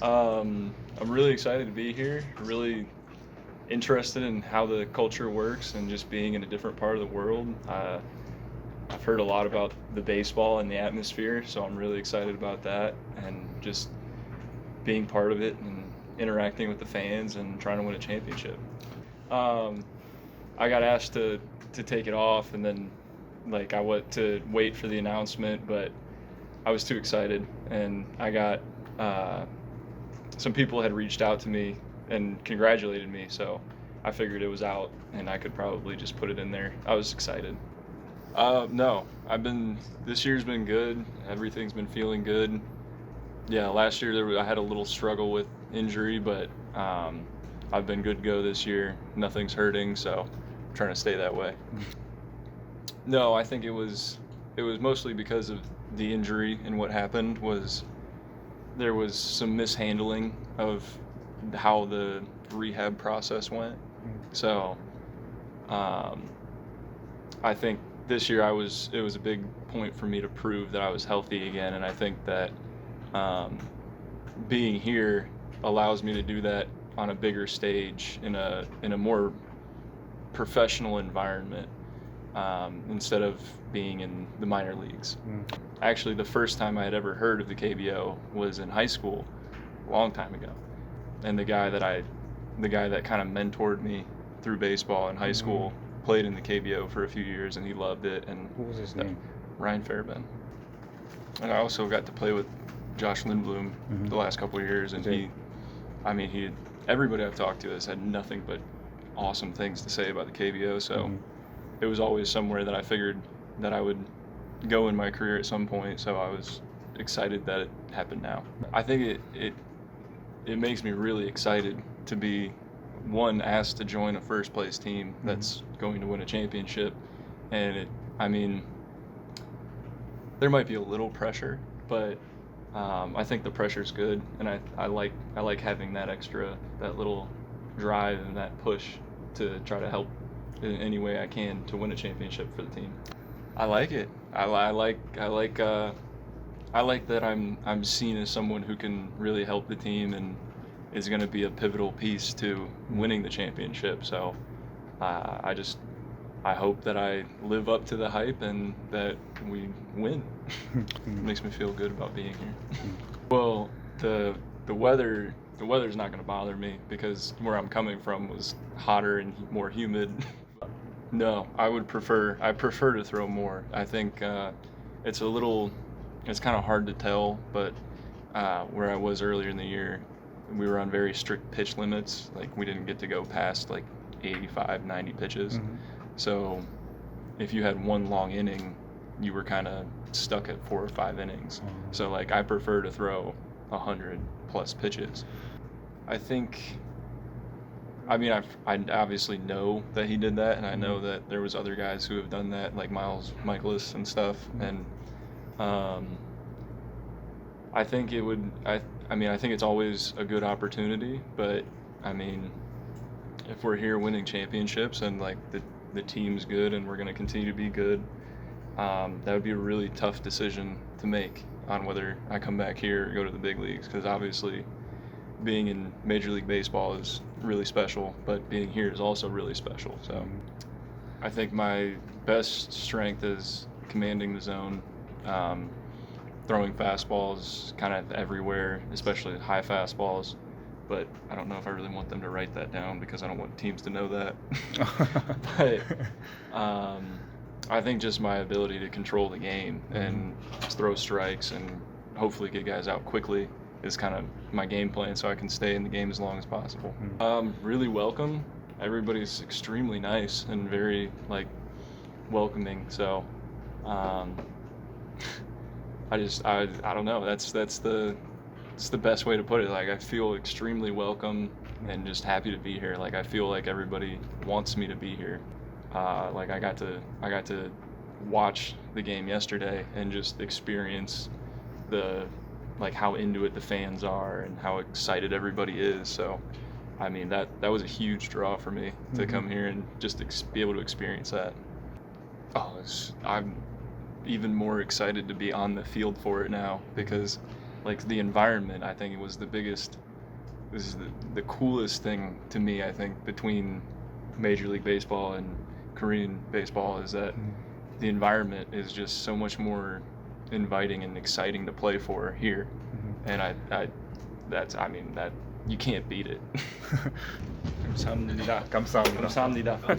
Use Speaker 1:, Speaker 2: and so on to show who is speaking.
Speaker 1: I'm really excited to be here. Really interested in how the culture works and just being in a different part of the world. I've heard a lot about the baseball and the atmosphere, so I'm really excited about that and just being part of it and interacting with the fans and trying to win a championship. Um, I got asked to take it off, and then I went to wait for the announcement, but I was too excited, and I got some people had reached out to me and congratulated me, so I figured it was out and I could probably just put it in there. I was excited. No, this year's been good. Everything's been feeling good. Yeah, last year I had a little struggle with injury, but I've been good to go this year. Nothing's hurting, so I'm trying to stay that way. No, I think it was mostly because of the injury, and what happened was there was some mishandling of how the rehab process went. So I think this year it was a big point for me to prove that I was healthy again, and I think that being here allows me to do that on a bigger stage in a more professional environment, instead of being in the minor leagues. Actually, the first time I had ever heard of the KBO was in high school, a long time ago. And the guy that kind of mentored me through baseball in high school played in the KBO for a few years, and he loved it. And
Speaker 2: What was his name?
Speaker 1: Ryan Fairbairn. And I also got to play with Josh Lindblom the last couple of years, and everybody I've talked to has had nothing but awesome things to say about the KBO. So it was always somewhere that I figured that I would go in my career at some point. So I was excited that it happened now. I think it makes me really excited to be asked to join a first place team that's going to win a championship. And there might be a little pressure, but I think the pressure's good, and I like having that little drive and that push to try to help in any way I can to win a championship for the team. I like it. I like that I'm seen as someone who can really help the team and is going to be a pivotal piece to winning the championship. So I hope that I live up to the hype and that we win. It makes me feel good about being here. Well, the weather's not going to bother me because where I'm coming from was hotter and more humid. No, I prefer to throw more. I think it's kind of hard to tell, but where I was earlier in the year, we were on very strict pitch limits. Like, we didn't get to go past 85, 90 pitches. So if you had one long inning, you were kind of stuck at 4 or 5 innings. So I prefer to throw 100 plus pitches. I obviously know that he did that, and I know that there was other guys who have done that, like Miles Michaelis and stuff. And I think I think it's always a good opportunity, but if we're here winning championships and the team's good and we're going to continue to be good, that would be a really tough decision to make on whether I come back here or go to the big leagues, because obviously being in Major League Baseball is really special, but being here is also really special. So I think my best strength is commanding the zone, throwing fastballs kind of everywhere, especially high fastballs. But I don't know if I really want them to write that down because I don't want teams to know that. But I think just my ability to control the game and throw strikes and hopefully get guys out quickly is kind of my game plan, so I can stay in the game as long as possible. Really welcome. Everybody's extremely nice and very welcoming. So I don't know. That's the best way to put it. I feel extremely welcome and just happy to be here. I feel like everybody wants me to be here. I got to watch the game yesterday and just experience how into it the fans are and how excited everybody is. So that was a huge draw for me to come here and just be able to experience that. I'm even more excited to be on the field for it now, because like the environment, I think it was the biggest. This is the coolest thing to me, I think, between Major League Baseball and Korean baseball is that the environment is just so much more inviting and exciting to play for here. And I mean, that you can't beat it.
Speaker 2: 감사합니다. 감사합니다.
Speaker 1: 감사합니다.